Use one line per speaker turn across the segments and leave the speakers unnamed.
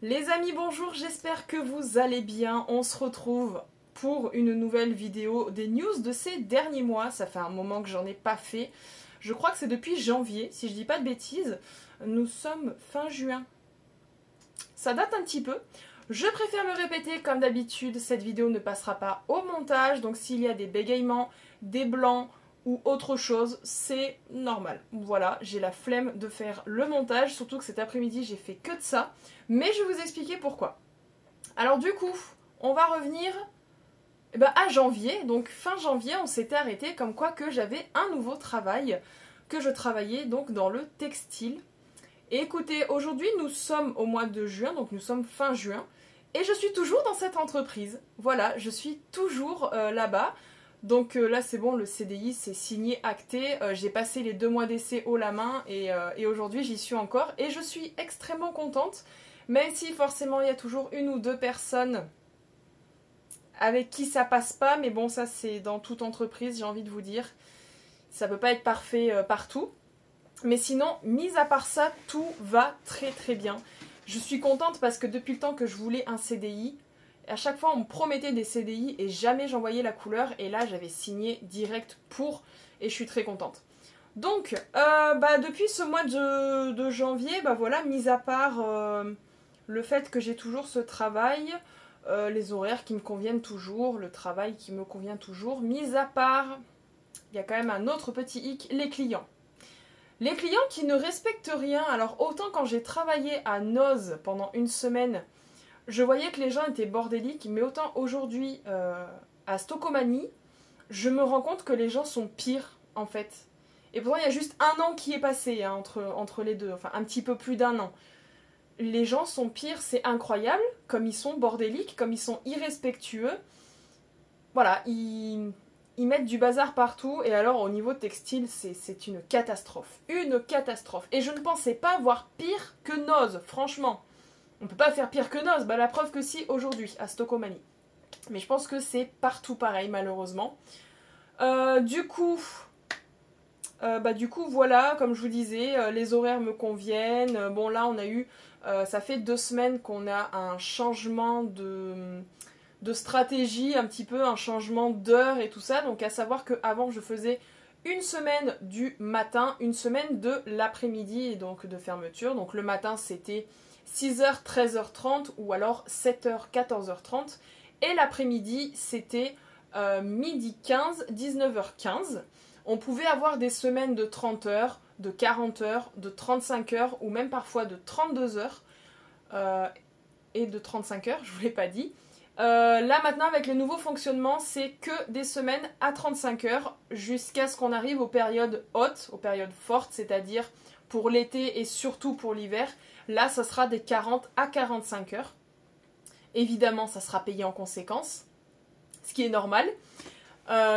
Les amis, bonjour, j'espère que vous allez bien. On se retrouve pour une nouvelle vidéo des news de ces derniers mois. Ça fait un moment que j'en ai pas fait. Je crois que c'est depuis janvier, si je dis pas de bêtises. Nous sommes fin juin. Ça date un petit peu. Je préfère le répéter, comme d'habitude, cette vidéo ne passera pas au montage. Donc s'il y a des bégaiements, des blancs ou autre chose, c'est normal. Voilà, j'ai la flemme de faire le montage, surtout que cet après-midi j'ai fait que de ça. Mais je vais vous expliquer pourquoi. Alors du coup, on va revenir à janvier. Donc fin janvier, on s'était arrêté comme quoi que j'avais un nouveau travail, que je travaillais donc dans le textile. Et écoutez, aujourd'hui nous sommes au mois de juin, donc nous sommes fin juin, et je suis toujours dans cette entreprise. Voilà, je suis toujours là-bas. Donc là c'est bon, le CDI c'est signé, acté, j'ai passé les 2 mois d'essai haut la main et aujourd'hui j'y suis encore et je suis extrêmement contente, même si forcément il y a toujours une ou deux personnes avec qui ça passe pas, mais bon ça c'est dans toute entreprise, j'ai envie de vous dire, ça peut pas être parfait partout. Mais sinon, mis à part ça, tout va très très bien. Je suis contente parce que depuis le temps que je voulais un CDI, à chaque fois on me promettait des CDI et jamais j'envoyais la couleur. Et là j'avais signé direct pour et je suis très contente. Donc depuis ce mois de janvier, voilà, mis à part le fait que j'ai toujours ce travail, les horaires qui me conviennent toujours, le travail qui me convient toujours, mis à part, il y a quand même un autre petit hic, les clients. Les clients qui ne respectent rien, alors autant quand j'ai travaillé à Noz pendant une semaine, je voyais que les gens étaient bordéliques, mais autant aujourd'hui à Stokomani, je me rends compte que les gens sont pires en fait. Et pourtant il y a juste un an qui est passé hein, entre les deux, enfin un petit peu plus d'un an. Les gens sont pires, c'est incroyable, comme ils sont bordéliques, comme ils sont irrespectueux. Voilà, ils mettent du bazar partout et alors au niveau textile c'est une catastrophe. Une catastrophe. Et je ne pensais pas voir pire que Noz, franchement. On peut pas faire pire que Noz, la preuve que si aujourd'hui à Stokomani. Mais je pense que c'est partout pareil malheureusement. Du coup voilà, comme je vous disais, les horaires me conviennent. Bon là on a eu, ça fait 2 semaines qu'on a un changement de stratégie, un petit peu un changement d'heure et tout ça. Donc à savoir qu'avant je faisais une semaine du matin, une semaine de l'après-midi et donc de fermeture. Donc le matin c'était 6h, 13h30 ou alors 7h, 14h30. Et l'après-midi c'était midi 15, 19h15. On pouvait avoir des semaines de 30 heures, de 40 heures, de 35 heures ou même parfois de 32 heures et de 35 heures, je ne vous l'ai pas dit. Là maintenant avec le nouveau fonctionnement c'est que des semaines à 35 heures jusqu'à ce qu'on arrive aux périodes hautes, aux périodes fortes, c'est-à-dire pour l'été et surtout pour l'hiver. Là ça sera des 40 à 45 heures. Évidemment ça sera payé en conséquence, ce qui est normal.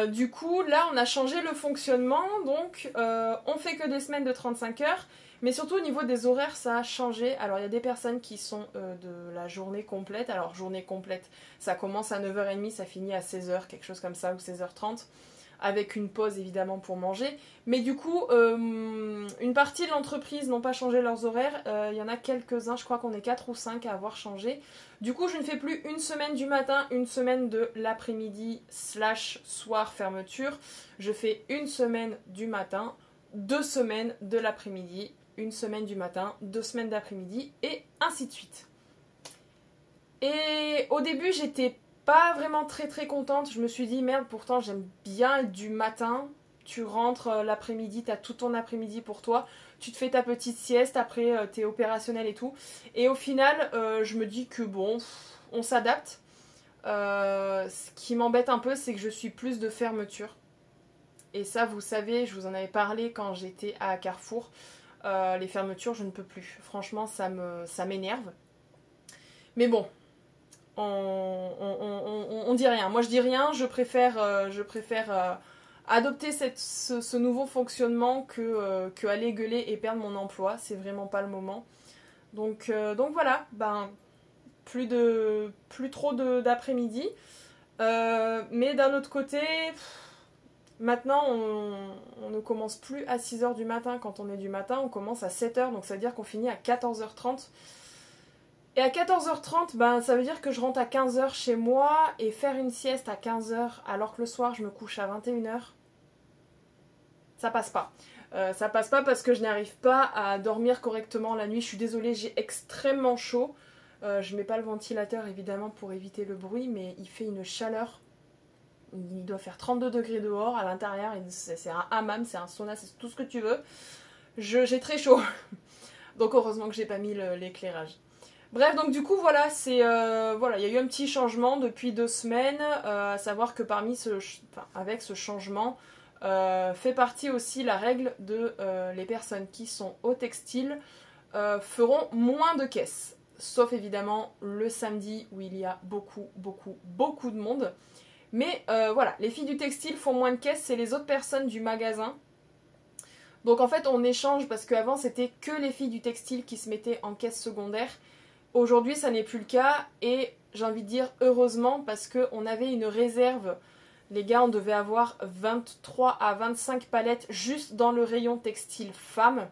Du coup là on a changé le fonctionnement, donc on fait que des semaines de 35 heures. Mais surtout au niveau des horaires ça a changé. Alors il y a des personnes qui sont de la journée complète. Alors journée complète ça commence à 9h30, ça finit à 16h, quelque chose comme ça, ou 16h30. Avec une pause évidemment pour manger. Mais du coup une partie de l'entreprise n'ont pas changé leurs horaires. Il y en a quelques-uns, je crois qu'on est 4 ou 5 à avoir changé. Du coup je ne fais plus une semaine du matin, une semaine de l'après-midi / soir fermeture. Je fais une semaine du matin, 2 semaines de l'après-midi, une semaine du matin, 2 semaines d'après-midi, et ainsi de suite. Et au début, j'étais pas vraiment très très contente. Je me suis dit, merde, pourtant j'aime bien être du matin. Tu rentres l'après-midi, t'as tout ton après-midi pour toi. Tu te fais ta petite sieste, après t'es opérationnel et tout. Et au final, je me dis que bon, on s'adapte. Ce qui m'embête un peu, c'est que je suis plus de fermeture. Et ça, vous savez, je vous en avais parlé quand j'étais à Carrefour. Les fermetures, je ne peux plus. Franchement, ça m'énerve. Mais bon, on dit rien. Moi, je dis rien. Je préfère adopter ce nouveau fonctionnement que aller gueuler et perdre mon emploi. C'est vraiment pas le moment. Donc voilà, plus trop d'après-midi. Mais d'un autre côté... Maintenant, on ne commence plus à 6h du matin quand on est du matin, on commence à 7h, donc ça veut dire qu'on finit à 14h30. Et Et à 14h30, ben, ça veut dire que je rentre à 15h chez moi et faire une sieste à 15h alors que le soir je me couche à 21h, ça passe pas. Ça passe pas parce que je n'arrive pas à dormir correctement la nuit. Je suis désolée, j'ai extrêmement chaud. Je mets pas le ventilateur évidemment pour éviter le bruit, mais il fait une chaleur. Il doit faire 32 degrés dehors, à l'intérieur, c'est un hammam, c'est un sauna, c'est tout ce que tu veux. J'ai très chaud. Donc heureusement que j'ai pas mis l'éclairage. Bref, donc du coup, voilà, voilà, il y a eu un petit changement depuis 2 semaines, à savoir que avec ce changement, fait partie aussi la règle de les personnes qui sont au textile feront moins de caisses. Sauf évidemment le samedi où il y a beaucoup de monde. Mais voilà, les filles du textile font moins de caisses, c'est les autres personnes du magasin. Donc en fait on échange parce qu'avant c'était que les filles du textile qui se mettaient en caisse secondaire. Aujourd'hui ça n'est plus le cas et j'ai envie de dire heureusement parce qu'on avait une réserve. Les gars, on devait avoir 23 à 25 palettes juste dans le rayon textile femmes.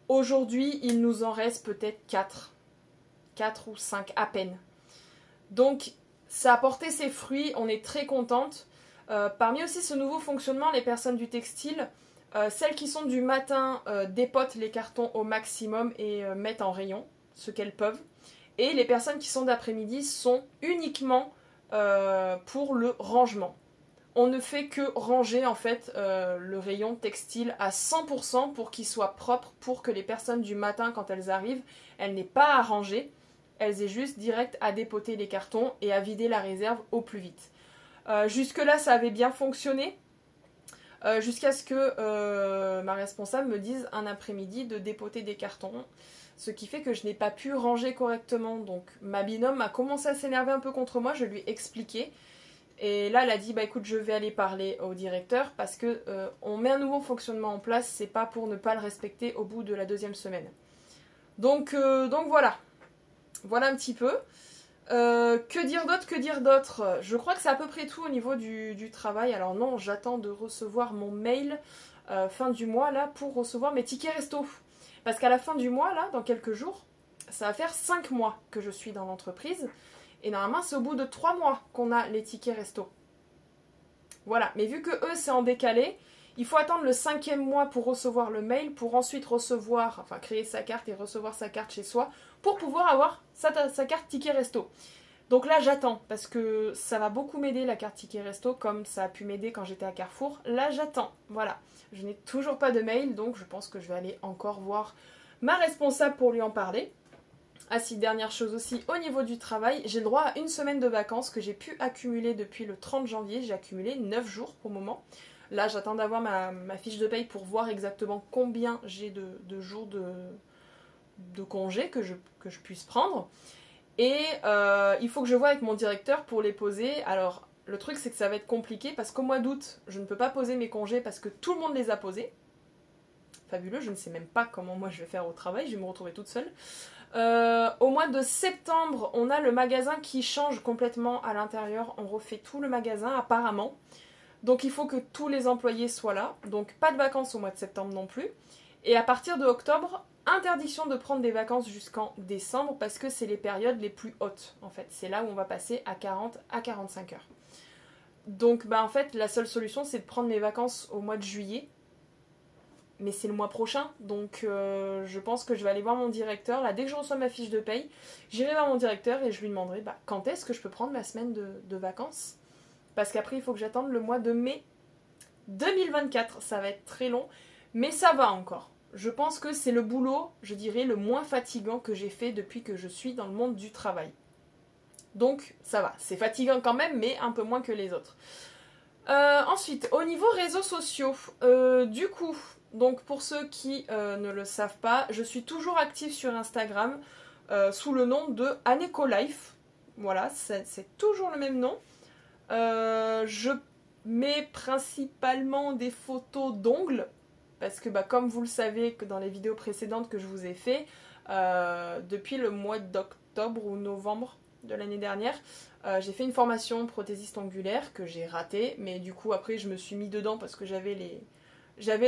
Aujourd'hui il nous en reste peut-être 4 ou 5 à peine. Donc ça a porté ses fruits, on est très contente. Parmi aussi ce nouveau fonctionnement, les personnes du textile, celles qui sont du matin dépotent les cartons au maximum et mettent en rayon ce qu'elles peuvent. Et les personnes qui sont d'après-midi sont uniquement pour le rangement. On ne fait que ranger en fait le rayon textile à 100% pour qu'il soit propre, pour que les personnes du matin quand elles arrivent, elles n'aient pas à ranger. Elles aient juste direct à dépoter les cartons et à vider la réserve au plus vite. Jusque-là, ça avait bien fonctionné. Jusqu'à ce que ma responsable me dise un après-midi de dépoter des cartons. Ce qui fait que je n'ai pas pu ranger correctement. Donc ma binôme a commencé à s'énerver un peu contre moi. Je lui ai expliqué. Et là, elle a dit, bah écoute, je vais aller parler au directeur parce que on met un nouveau fonctionnement en place. C'est pas pour ne pas le respecter au bout de la 2e semaine. Donc voilà. Voilà un petit peu. Que dire d'autre? Je crois que c'est à peu près tout au niveau du travail. Alors non, j'attends de recevoir mon mail fin du mois là pour recevoir mes tickets resto. Parce qu'à la fin du mois, là, dans quelques jours, ça va faire 5 mois que je suis dans l'entreprise. Et normalement, c'est au bout de 3 mois qu'on a les tickets resto. Voilà, mais vu que eux, c'est en décalé, il faut attendre le 5e mois pour recevoir le mail, pour ensuite créer sa carte et recevoir sa carte chez soi, pour pouvoir avoir sa carte ticket resto. Donc là, j'attends, parce que ça va beaucoup m'aider la carte ticket resto, comme ça a pu m'aider quand j'étais à Carrefour. Là, j'attends, voilà. Je n'ai toujours pas de mail, donc je pense que je vais aller encore voir ma responsable pour lui en parler. Ah si, dernière chose aussi, au niveau du travail, j'ai le droit à une semaine de vacances que j'ai pu accumuler depuis le 30 janvier. J'ai accumulé 9 jours pour le moment. Là, j'attends d'avoir ma fiche de paye pour voir exactement combien j'ai de jours de congé que je puisse prendre. Et il faut que je voie avec mon directeur pour les poser. Alors, le truc, c'est que ça va être compliqué parce qu'au mois d'août, je ne peux pas poser mes congés parce que tout le monde les a posés. Fabuleux, je ne sais même pas comment moi je vais faire au travail, je vais me retrouver toute seule. Au mois de septembre, on a le magasin qui change complètement à l'intérieur. On refait tout le magasin apparemment. Donc il faut que tous les employés soient là. Donc pas de vacances au mois de septembre non plus. Et à partir de octobre, interdiction de prendre des vacances jusqu'en décembre parce que c'est les périodes les plus hautes en fait. C'est là où on va passer à 40 à 45 heures. Donc en fait la seule solution c'est de prendre mes vacances au mois de juillet. Mais c'est le mois prochain, donc je pense que je vais aller voir mon directeur. Là, dès que je reçois ma fiche de paye, j'irai voir mon directeur et je lui demanderai quand est-ce que je peux prendre ma semaine de vacances. Parce qu'après, il faut que j'attende le mois de mai 2024. Ça va être très long, mais ça va encore. Je pense que c'est le boulot, je dirais, le moins fatigant que j'ai fait depuis que je suis dans le monde du travail. Donc, ça va. C'est fatigant quand même, mais un peu moins que les autres. Ensuite, au niveau réseaux sociaux, du coup... Donc pour ceux qui ne le savent pas, je suis toujours active sur Instagram sous le nom de Aneko Life. Voilà, c'est toujours le même nom. Je mets principalement des photos d'ongles. Parce que comme vous le savez que dans les vidéos précédentes que je vous ai fait, depuis le mois d'octobre ou novembre de l'année dernière, j'ai fait une formation prothésiste ongulaire que j'ai ratée. Mais du coup après je me suis mis dedans parce que j'avais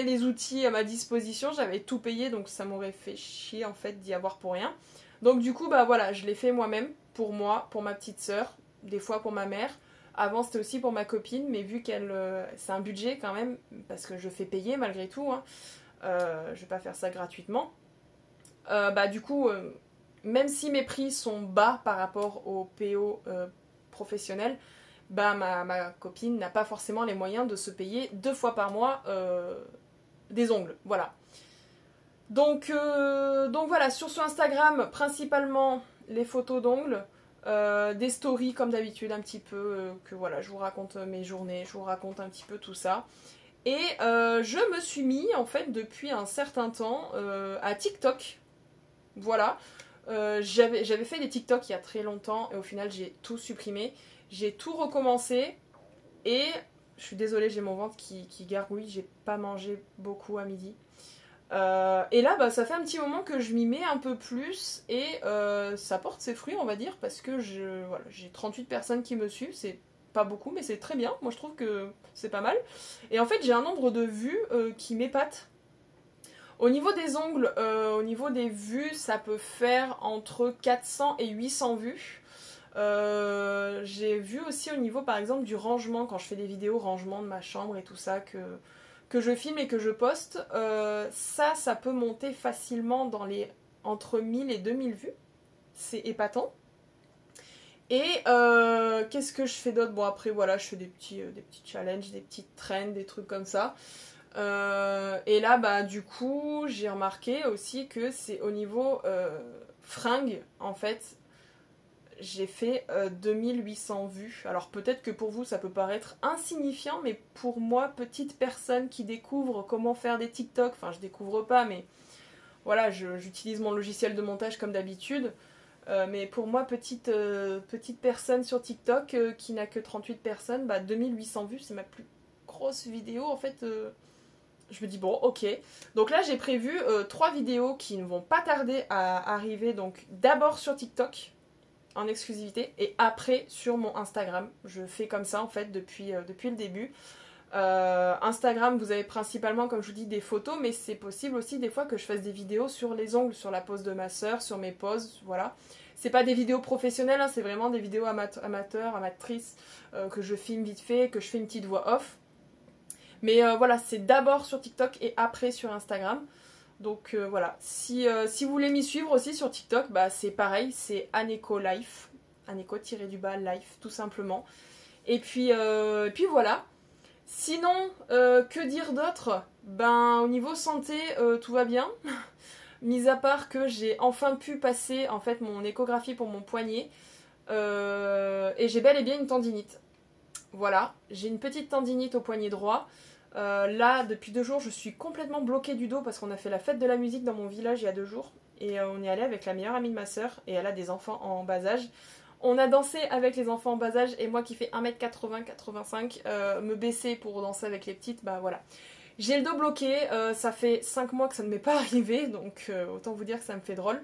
les outils à ma disposition, j'avais tout payé, donc ça m'aurait fait chier en fait d'y avoir pour rien. Donc du coup, bah voilà, je l'ai fait moi-même, pour moi, pour ma petite sœur, des fois pour ma mère. Avant, c'était aussi pour ma copine, mais vu qu'elle, c'est un budget quand même, parce que je fais payer malgré tout, hein, je vais pas faire ça gratuitement. Bah du coup, même si mes prix sont bas par rapport aux PO professionnels, bah ma copine n'a pas forcément les moyens de se payer 2 fois par mois des ongles, voilà. Donc voilà, sur Instagram, principalement les photos d'ongles, des stories comme d'habitude un petit peu, que voilà, je vous raconte mes journées, je vous raconte un petit peu tout ça. Et je me suis mis en fait depuis un certain temps à TikTok, voilà. J'avais fait des TikTok il y a très longtemps et au final j'ai tout supprimé, j'ai tout recommencé et je suis désolée, j'ai mon ventre qui gargouille, j'ai pas mangé beaucoup à midi. Et là, bah, ça fait un petit moment que je m'y mets un peu plus et ça porte ses fruits, on va dire, parce que voilà, j'ai 38 personnes qui me suivent, c'est pas beaucoup, mais c'est très bien. Moi, je trouve que c'est pas mal. Et en fait, j'ai un nombre de vues qui m'épate. Au niveau des ongles, au niveau des vues, ça peut faire entre 400 et 800 vues. J'ai vu aussi au niveau, par exemple, du rangement, quand je fais des vidéos rangement de ma chambre et tout ça, que je filme et que je poste, ça peut monter facilement dans les entre 1000 et 2000 vues. C'est épatant. Et qu'est-ce que je fais d'autre? Bon, après, voilà, je fais des petits challenges, des petites trends, des trucs comme ça. Et là, bah, du coup, j'ai remarqué aussi que c'est au niveau fringues, en fait, j'ai fait 2800 vues. Alors peut-être que pour vous ça peut paraître insignifiant, mais pour moi, petite personne qui découvre comment faire des TikTok, enfin je découvre pas, mais voilà, j'utilise mon logiciel de montage comme d'habitude. Mais pour moi, petite personne sur TikTok qui n'a que 38 personnes, bah 2800 vues, c'est ma plus grosse vidéo en fait. Je me dis bon, ok. Donc là, j'ai prévu 3 vidéos qui ne vont pas tarder à arriver. Donc d'abord sur TikTok en exclusivité et après sur mon Instagram. Je fais comme ça en fait depuis le début. Instagram, vous avez principalement, comme je vous dis, des photos, mais c'est possible aussi des fois que je fasse des vidéos sur les ongles, sur la pose de ma soeur, sur mes poses, voilà. C'est pas des vidéos professionnelles, hein, c'est vraiment des vidéos amateurs, amatrices, que je filme vite fait, que je fais une petite voix off. Mais voilà, c'est d'abord sur TikTok et après sur Instagram. Donc voilà, si vous voulez m'y suivre aussi sur TikTok, bah, c'est pareil, c'est Aneko Life, Aneko-Life tout simplement. Et puis voilà. Sinon, que dire d'autre? Ben, au niveau santé, tout va bien. Mis à part que j'ai enfin pu passer en fait mon échographie pour mon poignet. Et j'ai bel et bien une tendinite. Voilà, j'ai une petite tendinite au poignet droit. Là, depuis 2 jours, je suis complètement bloquée du dos parce qu'on a fait la fête de la musique dans mon village il y a 2 jours. Et on est allé avec la meilleure amie de ma soeur et elle a des enfants en bas âge. On a dansé avec les enfants en bas âge et moi qui fais 1m80-85, me baisser pour danser avec les petites, bah voilà. J'ai le dos bloqué, ça fait 5 mois que ça ne m'est pas arrivé, donc autant vous dire que ça me fait drôle.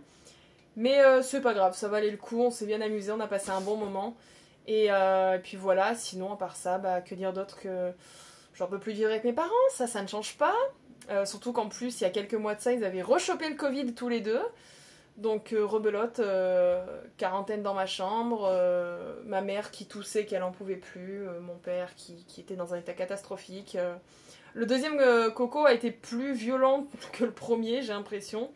Mais c'est pas grave, ça valait le coup, on s'est bien amusé, on a passé un bon moment. Et puis voilà, sinon à part ça, bah que dire d'autre que j'en peux plus vivre avec mes parents, ça ne change pas. Surtout qu'en plus, il y a quelques mois de ça, ils avaient rechopé le Covid tous les deux. Donc rebelote, quarantaine dans ma chambre, ma mère qui toussait qu'elle en pouvait plus, mon père qui était dans un état catastrophique. Le deuxième coco a été plus violent que le premier, j'ai l'impression.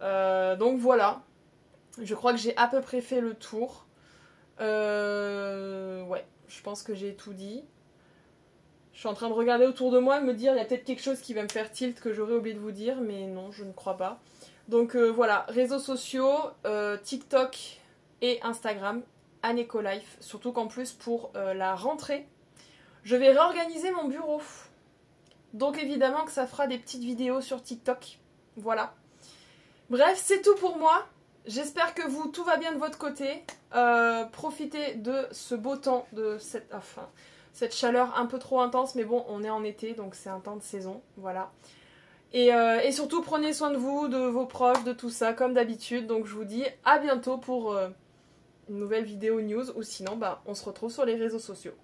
Donc voilà, je crois que j'ai à peu près fait le tour. Ouais, je pense que j'ai tout dit. Je suis en train de regarder autour de moi et me dire il y a peut-être quelque chose qui va me faire tilt que j'aurais oublié de vous dire, mais non, je ne crois pas. Donc voilà, réseaux sociaux, TikTok et Instagram, Aneko Life. Surtout qu'en plus pour la rentrée, je vais réorganiser mon bureau. Donc évidemment que ça fera des petites vidéos sur TikTok. Voilà. Bref, c'est tout pour moi. J'espère que vous, tout va bien de votre côté. Profitez de ce beau temps, de cette chaleur un peu trop intense. Mais bon, on est en été, donc c'est un temps de saison. Voilà. Et surtout, prenez soin de vous, de vos proches, de tout ça, comme d'habitude. Donc je vous dis à bientôt pour une nouvelle vidéo news. Ou sinon, bah, on se retrouve sur les réseaux sociaux.